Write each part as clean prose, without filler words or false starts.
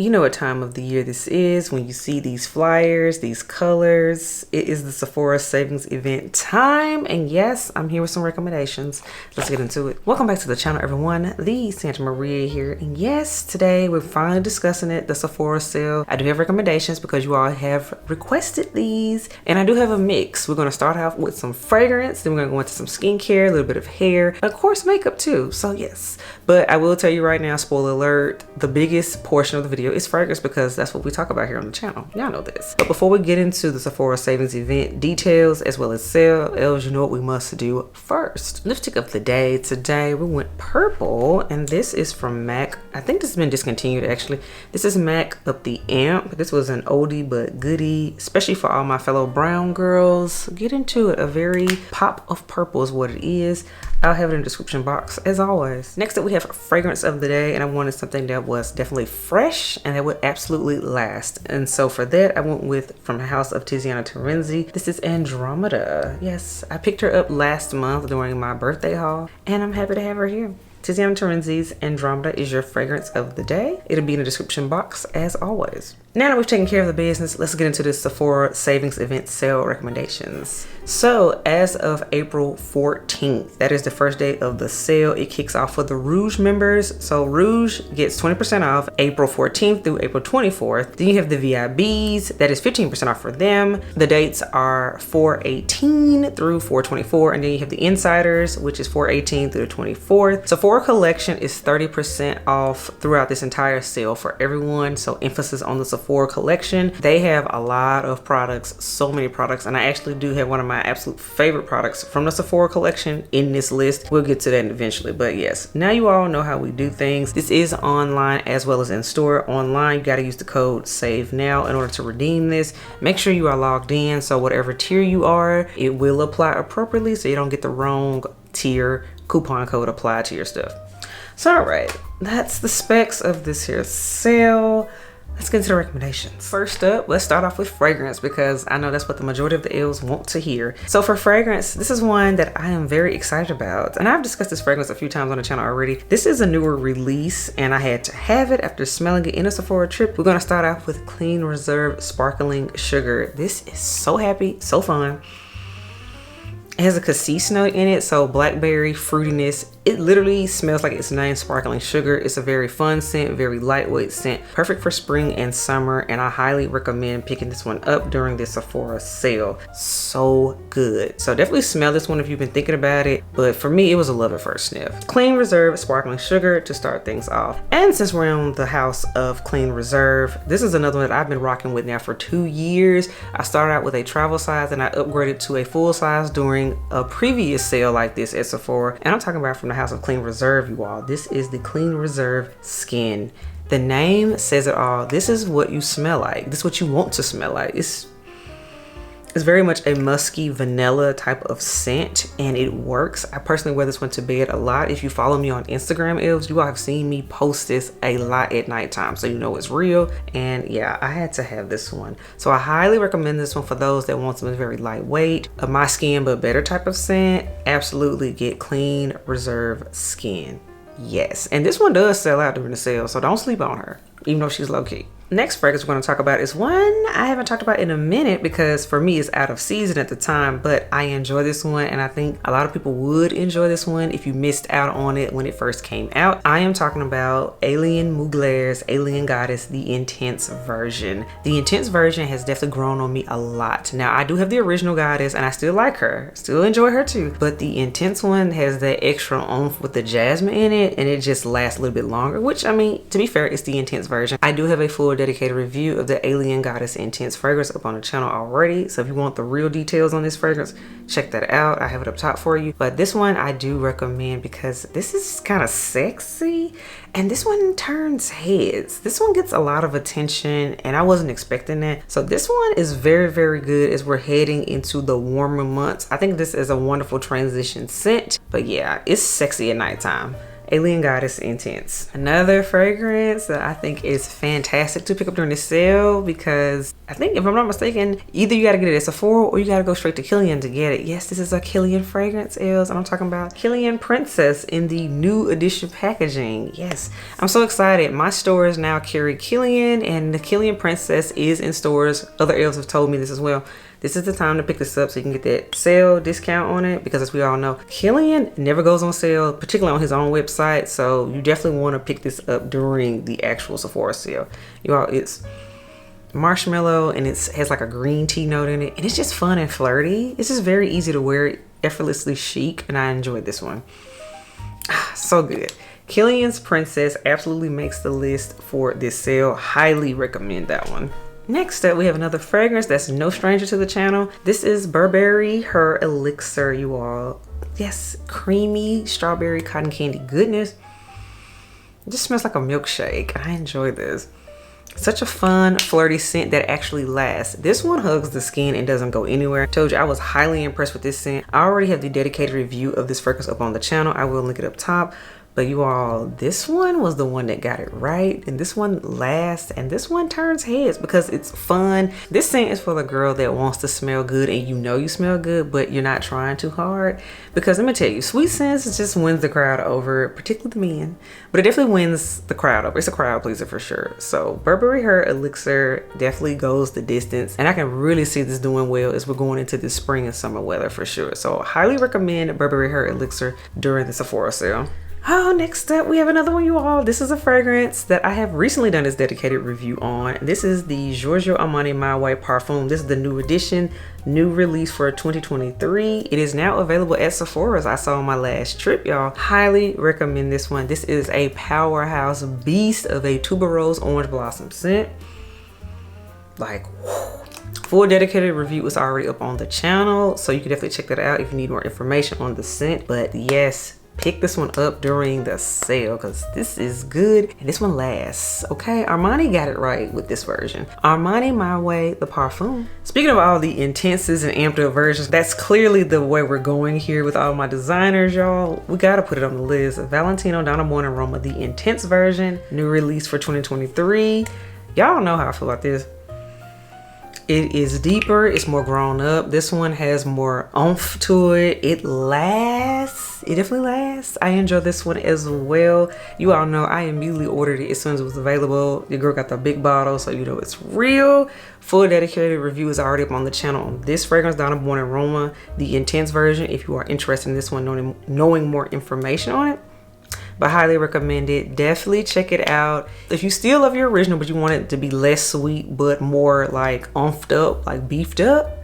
You know what time of the year this is when you see these flyers, these colors. It is the Sephora savings event time. And yes, I'm here with some recommendations. Let's get into it. Welcome back to the channel, everyone. The Santa Maria here. And yes, today we're finally discussing it, the Sephora sale. I do have recommendations because you all have requested these. And I do have a mix. We're going to start off with some fragrance. Then we're going to go into some skincare, a little bit of hair, of course, makeup too. So yes, but I will tell you right now, spoiler alert, the biggest portion of the video is fragrance because that's what we talk about here on the channel. Y'all know this. But before we get into the Sephora savings event details as well as sales, you know what we must do first. Lipstick of the day. Today we went purple, and this is from MAC. I think this has been discontinued actually. This is MAC Up the Amp. This was an oldie but goodie, especially for all my fellow brown girls. Get into it. A very pop of purple is what it is. I'll have it in the description box as always. Next up we have fragrance of the day, and I wanted something that was definitely fresh and that would absolutely last. And so for that I went with from the house of Tiziana Terenzi. This is Andromeda. Yes, I picked her up last month during my birthday haul and I'm happy to have her here. Tiziana Terenzi's Andromeda is your fragrance of the day. It'll be in the description box as always. Now that we've taken care of the business, let's get into the Sephora savings event sale recommendations. So as of April 14th, that is the first day of the sale. It kicks off for the Rouge members. So Rouge gets 20% off April 14th through April 24th. Then you have the VIBs, that is 15% off for them. The dates are 4/18 through 4/24. And then you have the Insiders, which is 4/18 through the 24th. Sephora collection is 30% off throughout this entire sale for everyone. So emphasis on the Sephora collection. They have a lot of products, so many products, and I actually do have one of my absolute favorite products from the Sephora collection in this list. We'll get to that eventually, but yes, now you all know how we do things. This is online as well as in store. Online, you got to use the code SAVE NOW in order to redeem this. Make sure you are logged in, so whatever tier you are, it will apply appropriately so you don't get the wrong tier coupon code applied to your stuff. So all right, that's the specs of this here sale. Let's get into the recommendations. First up, let's start off with fragrance because I know that's what the majority of the L's want to hear. So for fragrance, this is one that I am very excited about. And I've discussed this fragrance a few times on the channel already. This is a newer release and I had to have it after smelling it in a Sephora trip. We're gonna start off with Clean Reserve Sparkling Sugar. This is so happy, so fun. It has a cassis note in it, so blackberry fruitiness. It literally smells like its name, sparkling sugar. It's a very fun scent, very lightweight scent, perfect for spring and summer, and I highly recommend picking this one up during this Sephora sale. So good. So definitely smell this one if you've been thinking about it, but for me, it was a love at first sniff. Clean Reserve Sparkling Sugar to start things off. And since we're on the house of Clean Reserve, this is another one that I've been rocking with now for 2 years. I started out with a travel size and I upgraded to a full size during a previous sale like this at Sephora, and I'm talking about from the house of Clean Reserve, you all. This is the Clean Reserve Skin. The name says it all. This is what you smell like. This is what you want to smell like. It's very much a musky vanilla type of scent, and it works. I personally wear this one to bed a lot. If you follow me on Instagram, elves, you all have seen me post this a lot at nighttime, so you know it's real. And yeah, I had to have this one. So I highly recommend this one for those that want something very lightweight, of my skin but better type of scent. Absolutely get Clean Reserve Skin. Yes, and this one does sell out during the sale, so don't sleep on her, even though she's low-key. Next fragrance we're going to talk about is one I haven't talked about in a minute because for me it's out of season at the time, but I enjoy this one and I think a lot of people would enjoy this one if you missed out on it when it first came out. I am talking about Alien Mugler's Alien Goddess, the Intense version. The Intense version has definitely grown on me a lot. Now I do have the original Goddess and I still like her, still enjoy her too, but the Intense one has that extra oomph with the jasmine in it and it just lasts a little bit longer, which I mean, to be fair, it's the Intense version. I do have a full dedicated review of the Alien Goddess Intense fragrance up on the channel already, so if you want the real details on this fragrance, check that out. I have it up top for you. But this one I do recommend because this is kind of sexy and this one turns heads. This one gets a lot of attention and I wasn't expecting that. So this one is very, very good as we're heading into the warmer months. I think this is a wonderful transition scent, but yeah, it's sexy at nighttime. Alien Goddess Intense. Another fragrance that I think is fantastic to pick up during the sale, because I think, if I'm not mistaken, either you gotta get it at Sephora or you gotta go straight to Kilian to get it. Yes, this is a Kilian fragrance, Els, and I'm talking about Kilian Princess in the new edition packaging. Yes, I'm so excited. My stores now carry Kilian, and the Kilian Princess is in stores. Other Els have told me this as well. This is the time to pick this up so you can get that sale discount on it, because as we all know, Kilian never goes on sale, particularly on his own website. So you definitely want to pick this up during the actual Sephora sale. You all, it's marshmallow and it has like a green tea note in it, and it's just fun and flirty. It's just very easy to wear, effortlessly chic, and I enjoyed this one. So good. Kilian's Princess absolutely makes the list for this sale. Highly recommend that one. Next up, we have another fragrance that's no stranger to the channel. This is Burberry Her Elixir, you all. Yes, creamy strawberry cotton candy goodness. It just smells like a milkshake. I enjoy this. Such a fun, flirty scent that actually lasts. This one hugs the skin and doesn't go anywhere. I told you I was highly impressed with this scent. I already have the dedicated review of this fragrance up on the channel. I will link it up top. But you all, this one was the one that got it right, and this one lasts, and this one turns heads because it's fun. This scent is for the girl that wants to smell good, and you know you smell good, but you're not trying too hard. Because let me tell you, sweet scents just wins the crowd over, particularly the men, but it definitely wins the crowd over. It's a crowd pleaser for sure. So Burberry Her Elixir definitely goes the distance, and I can really see this doing well as we're going into the spring and summer weather for sure. So highly recommend Burberry Her Elixir during the Sephora sale. Oh, next up, we have another one, you all. This is a fragrance that I have recently done this dedicated review on. This is the Giorgio Armani My Way Parfum. This is the new edition, new release for 2023. It is now available at Sephora, as I saw on my last trip, y'all. Highly recommend this one. This is a powerhouse beast of a tuberose orange blossom scent. Like, whew. Full dedicated review is already up on the channel, so you can definitely check that out if you need more information on the scent. But yes, pick this one up during the sale because this is good and this one lasts. Okay, Armani got it right with this version. Armani My Way, the Parfum. Speaking of all the intenses and amped up versions, that's clearly the way we're going here with all my designers, y'all. We gotta put it on the list. Valentino Donna Born and Roma, the intense version, new release for 2023. Y'all know how I feel about this. It is deeper, it's more grown up. This one has more oomph to it. It lasts, it definitely lasts. I enjoy this one as well. You all know I immediately ordered it as soon as it was available. Your girl got the big bottle, so you know it's real. Full dedicated review is already up on the channel on this fragrance, Donna Born and Roma, the intense version, if you are interested in this one, knowing more information on it. But highly recommend it. Definitely check it out. If you still love your original, but you want it to be less sweet, but more like oomphed up, like beefed up,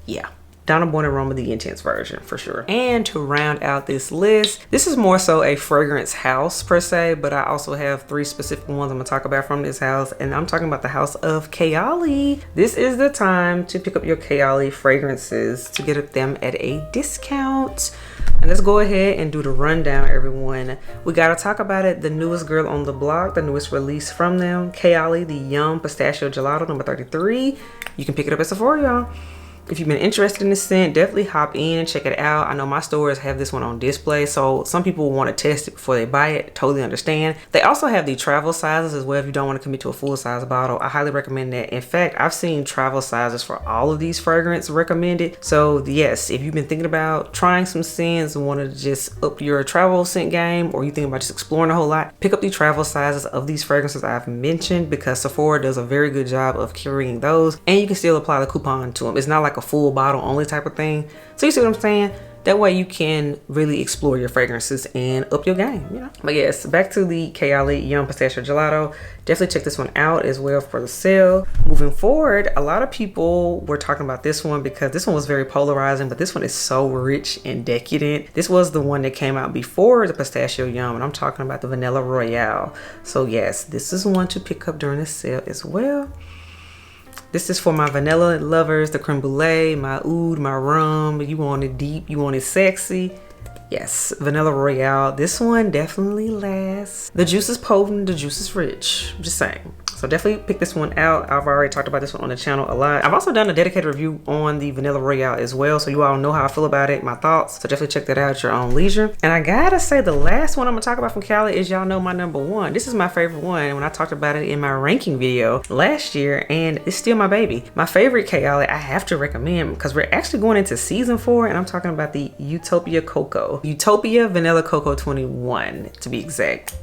yeah. Donna Born and Roma, the intense version for sure. And to round out this list, this is more so a fragrance house per se, but I also have 3 specific ones I'm gonna talk about from this house, and I'm talking about the house of Kayali. This is the time to pick up your Kayali fragrances to get them at a discount. And let's go ahead and do the rundown, everyone. We gotta talk about it. The newest girl on the block, the newest release from them, Kayali, the Yum Pistachio Gelato number 33. You can pick it up at Sephora, y'all. If you've been interested in this scent, definitely hop in and check it out. I know my stores have this one on display, so some people want to test it before they buy it. Totally understand. They also have the travel sizes as well if you don't want to commit to a full size bottle. I highly recommend that. In fact, I've seen travel sizes for all of these fragrances recommended. So yes, if you've been thinking about trying some scents and want to just up your travel scent game, or you think about just exploring a whole lot, pick up the travel sizes of these fragrances I've mentioned, because Sephora does a very good job of carrying those, and you can still apply the coupon to them. It's not like a full bottle only type of thing. So you see what I'm saying? That way you can really explore your fragrances and up your game, you know? But yes, back to the Kayali Yum Pistachio Gelato. Definitely check this one out as well for the sale. Moving forward, a lot of people were talking about this one because this one was very polarizing, but this one is so rich and decadent. This was the one that came out before the Pistachio Yum, and I'm talking about the Vanilla Royale. So yes, this is one to pick up during the sale as well. This is for my vanilla lovers, the creme brulee, my oud, my rum. You want it deep, you want it sexy. Yes, Vanilla Royale. This one definitely lasts. The juice is potent, the juice is rich. I'm just saying. So So definitely pick this one out. I've already talked about this one on the channel a lot. I've also done a dedicated review on the Vanilla Royale as well, so you all know how I feel about it, my thoughts. So definitely check that out at your own leisure. And I gotta say, the last one I'm gonna talk about from Cali is, y'all know, my number one. This is my favorite one when I talked about it in my ranking video last year, and it's still my baby. My favorite Cali I have to recommend, because we're actually going into season 4, and I'm talking about the Utopia Cocoa. Utopia Vanilla Cocoa 21 to be exact.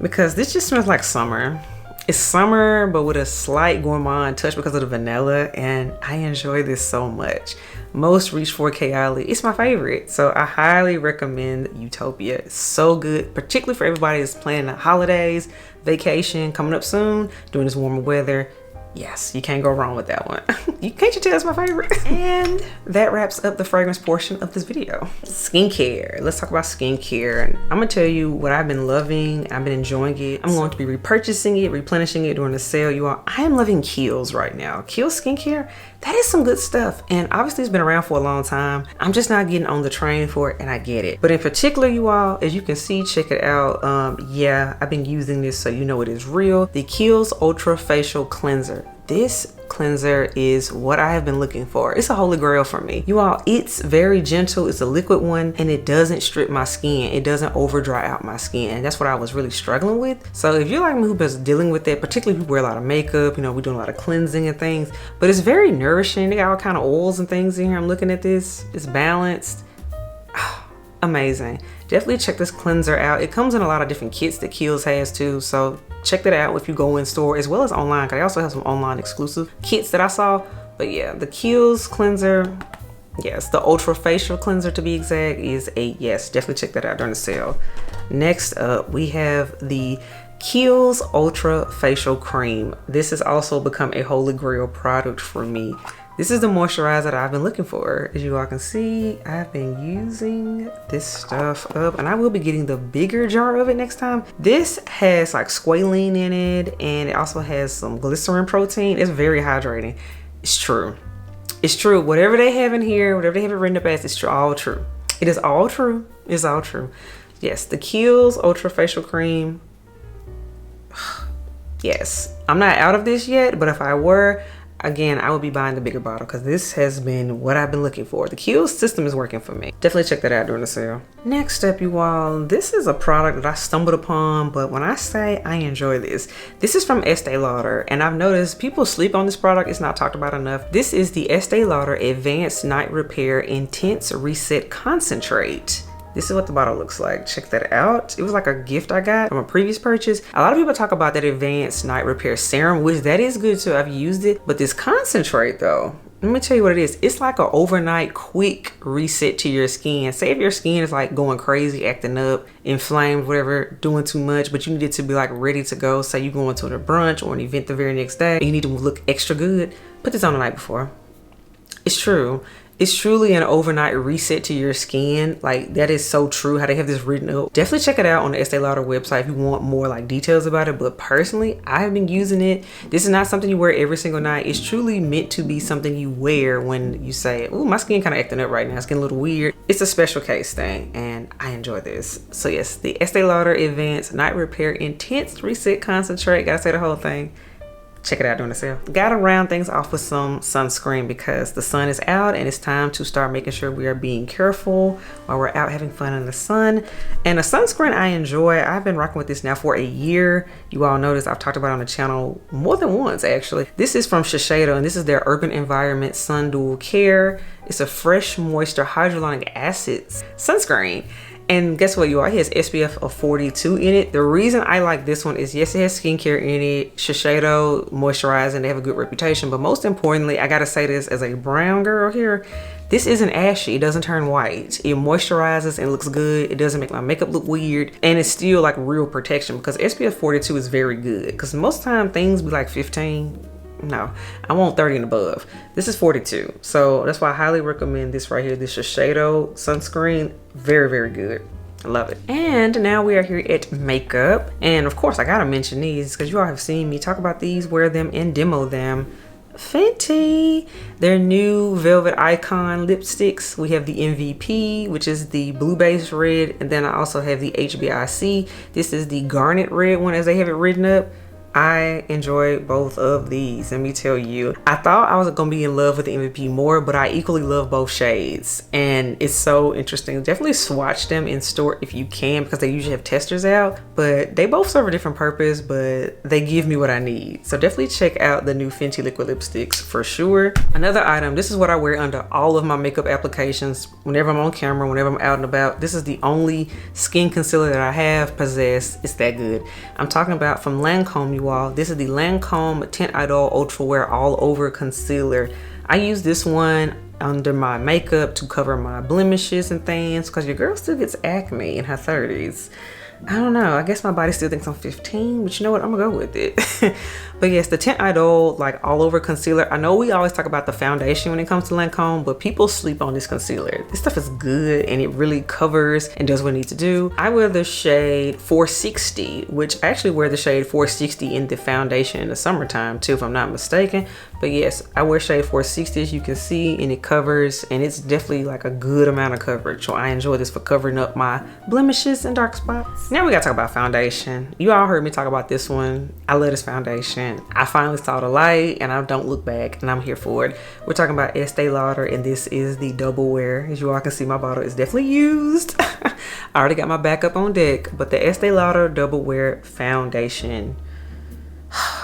Because this just smells like summer. It's summer, but with a slight gourmand touch because of the vanilla, and I enjoy this so much. Most reach for Kayali. It's my favorite, so I highly recommend Utopia. It's so good, particularly for everybody that's planning the holidays, vacation coming up soon, during this warmer weather. Yes, you can't go wrong with that one. Can't you tell it's my favorite? And that wraps up the fragrance portion of this video. Skincare. Let's talk about skincare. And I'm gonna tell you what I've been loving. I've been enjoying it. I'm going to be repurchasing it, replenishing it during the sale. You all, I am loving Kiehl's right now. Kiehl's skincare, that is some good stuff. And obviously it's been around for a long time. I'm just not getting on the train for it, and I get it. But in particular, you all, as you can see, check it out. Yeah, I've been using this so you know it is real. The Kiehl's Ultra Facial Cleanser. This cleanser is what I have been looking for. It's a holy grail for me. You all, it's very gentle. It's a liquid one, and it doesn't strip my skin. It doesn't over dry out my skin. And that's what I was really struggling with. So if you're like me who's dealing with that, particularly if you wear a lot of makeup, you know, we're doing a lot of cleansing and things, but it's very nourishing. They got all kind of oils and things in here. I'm looking at this. It's balanced. Amazing. Definitely check this cleanser out. It comes in a lot of different kits that Kiehl's has too, so check that out if you go in store as well as online, because I also have some online exclusive kits that I saw. But yeah, the Kiehl's cleanser, yes, the Ultra Facial Cleanser to be exact, is a yes. Definitely check that out during the sale. Next up, we have the Kiehl's Ultra Facial Cream. This has also become a holy grail product for me. This is the moisturizer that I've been looking for. As you all can see, I've been using this stuff up, and I will be getting the bigger jar of it next time. This has like squalene in it, and it also has some glycerin protein. It's very hydrating. It's true. It's true. Whatever they have in here, whatever they have it written up as, it's all true. It is all true. It's all true. Yes, the Kiehl's Ultra Facial Cream. Yes, I'm not out of this yet, but if I were, again, I would be buying the bigger bottle, because this has been what I've been looking for. The Kiehl's system is working for me. Definitely check that out during the sale. Next up, you all, this is a product that I stumbled upon, but when I say I enjoy this is from Estee Lauder, and I've noticed people sleep on this product. It's not talked about enough. This is the Estee Lauder Advanced Night Repair Intense Reset Concentrate. This is what the bottle looks like. Check that out. It was like a gift I got from a previous purchase. A lot of people talk about that Advanced Night Repair Serum, which that is good too. I've used it. But this concentrate though, let me tell you what it is. It's like an overnight quick reset to your skin. Say if your skin is like going crazy, acting up, inflamed, whatever, doing too much, but you need it to be like ready to go. Say you going to a brunch or an event the very next day, and you need to look extra good. Put this on the night before. It's true. It's truly an overnight reset to your skin. Like, that is so true how they have this written up. Definitely check it out on the Estee Lauder website if you want more like details about it. But personally, I've been using it. This is not something you wear every single night. It's truly meant to be something you wear when you say, oh, my skin kind of acting up right now. It's getting a little weird. It's a special case thing, and I enjoy this. So yes, the Estee Lauder Advanced Night Repair Intense Reset Concentrate. Gotta say the whole thing. Check it out during the sale. Gotta round things off with some sunscreen, because the sun is out and it's time to start making sure we are being careful while we're out having fun in the sun. And a sunscreen I enjoy, I've been rocking with this now for a year. You all notice I've talked about it on the channel more than once actually. This is from Shiseido, and this is their Urban Environment Sun Dual Care. It's a fresh moisture hyaluronic acids sunscreen. And guess what, you all? It has SPF of 42 in it. The reason I like this one is, yes, it has skincare in it. Shiseido moisturizing, they have a good reputation. But most importantly, I gotta say this as a brown girl here, this isn't ashy. It doesn't turn white. It moisturizes and looks good. It doesn't make my makeup look weird. And it's still like real protection, because SPF 42 is very good. Because most time things be like 15. No, I want 30 and above. This is 42. So that's why I highly recommend this right here. This Shiseido sunscreen. Very, very good. I love it. And now we are here at makeup. And of course, I gotta mention these because you all have seen me talk about these, wear them, and demo them. Fenty, their new Velvet Icon lipsticks. We have the MVP, which is the blue base red. And then I also have the HBIC. This is the garnet red one as they have it written up. I enjoy both of these. Let me tell you, I thought I was gonna be in love with the MVP more, but I equally love both shades, and it's so interesting. Definitely swatch them in store if you can, because they usually have testers out, but they both serve a different purpose, but they give me what I need. So definitely check out the new Fenty liquid lipsticks for sure. Another item, this is what I wear under all of my makeup applications whenever I'm on camera, whenever I'm out and about. This is the only skin concealer that I have possessed. It's that good. I'm talking about from Lancome, you all. This is the Lancome Tint Idol Ultra Wear All Over Concealer. I use this one under my makeup to cover my blemishes and things, because your girl still gets acne in her 30s. I don't know, I guess my body still thinks I'm 15, but you know what, I'm gonna go with it. But yes, the Tint Idol like all over concealer. I know we always talk about the foundation when it comes to Lancome, but people sleep on this concealer. This stuff is good and it really covers and does what it needs to do. I wear the shade 460, which I actually wear the shade 460 in the foundation in the summertime too, if I'm not mistaken. But yes, I wear shade 460, as you can see, and it covers, and it's definitely like a good amount of coverage. So I enjoy this for covering up my blemishes and dark spots. Now we gotta talk about foundation. You all heard me talk about this one. I love this foundation. I finally saw the light and I don't look back, and I'm here for it. We're talking about Estee Lauder, and this is the double wear. As you all can see, my bottle is definitely used. I already got my backup on deck, but the Estee Lauder double wear foundation,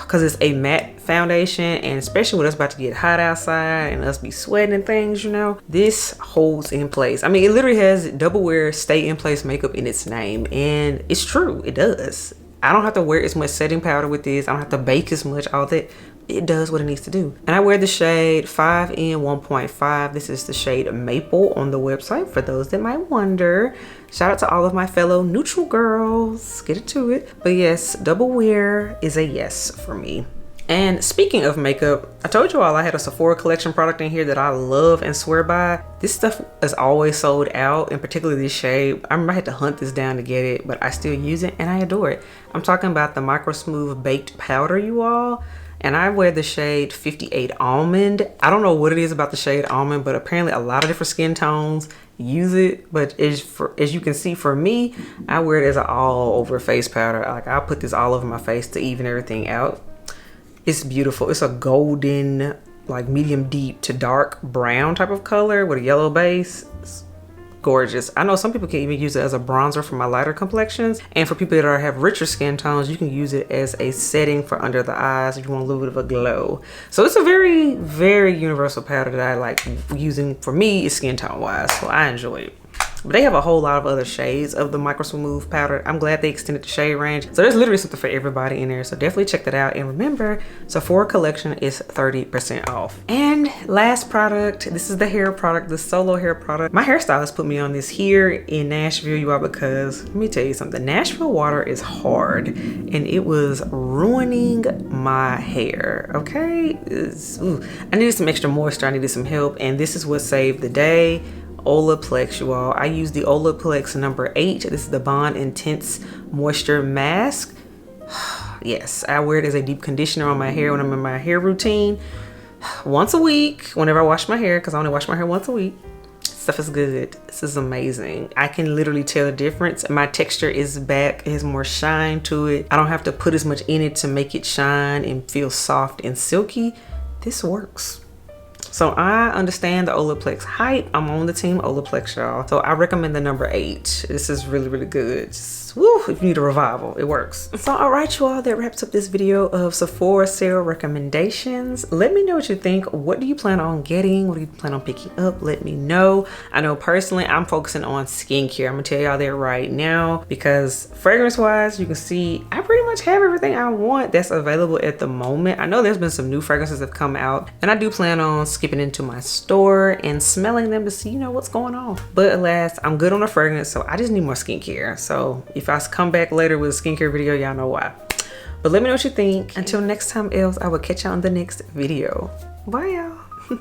because it's a matte foundation, and especially with us about to get hot outside and us be sweating and things, you know, this holds in place. I mean, it literally has double wear stay in place makeup in its name, and it's true, it does. I don't have to wear as much setting powder with this. I don't have to bake as much, all that. It does what it needs to do. And I wear the shade 5N 1.5. This is the shade Maple on the website, for those that might wonder. Shout out to all of my fellow neutral girls. Get into it. But yes, double wear is a yes for me. And speaking of makeup, I told you all I had a Sephora collection product in here that I love and swear by. This stuff is always sold out, and particularly this shade. I remember I had to hunt this down to get it, but I still use it and I adore it. I'm talking about the Micro Smooth Baked Powder, you all. And I wear the shade 58 Almond. I don't know what it is about the shade Almond, but apparently a lot of different skin tones use it. But as you can see, for me, I wear it as an all over face powder. Like, I'll put this all over my face to even everything out. It's beautiful. It's a golden, like medium deep to dark brown type of color with a yellow base. It's gorgeous. I know some people can even use it as a bronzer for my lighter complexions, and for people that have richer skin tones, you can use it as a setting for under the eyes if you want a little bit of a glow. So it's a very, very universal powder that I like using. For me, is skin tone wise, so I enjoy it. But they have a whole lot of other shades of the Micro Smooth powder. I'm glad they extended the shade range. So there's literally something for everybody in there. So definitely check that out. And remember, Sephora collection is 30% off. And last product, this is the hair product, the solo hair product. My hairstylist put me on this here in Nashville, you all, because let me tell you something. Nashville water is hard, and it was ruining my hair, okay? I needed some extra moisture. I needed some help, and this is what saved the day. Olaplex, you all. I use the Olaplex number 8. This is the Bond Intense Moisture Mask. Yes, I wear it as a deep conditioner on my hair when I'm in my hair routine. Once a week, whenever I wash my hair, because I only wash my hair once a week. Stuff is good. This is amazing. I can literally tell the difference. My texture is back. It has more shine to it. I don't have to put as much in it to make it shine and feel soft and silky. This works. So I understand the Olaplex hype. I'm on the team Olaplex, y'all. So I recommend the number 8. This is really, really good. Just, woo, if you need a revival, it works. So all right, you all, that wraps up this video of Sephora sale recommendations. Let me know what you think. What do you plan on getting? What do you plan on picking up? Let me know. I know personally, I'm focusing on skincare. I'm gonna tell y'all that right now, because fragrance wise, you can see I pretty much have everything I want that's available at the moment. I know there's been some new fragrances that have come out, and I do plan on skipping into my store and smelling them to see, you know, what's going on. But alas, I'm good on the fragrance, so I just need more skincare. So if I come back later with a skincare video, y'all know why. But let me know what you think. Until next time else, I will catch y'all on the next video. Bye, y'all.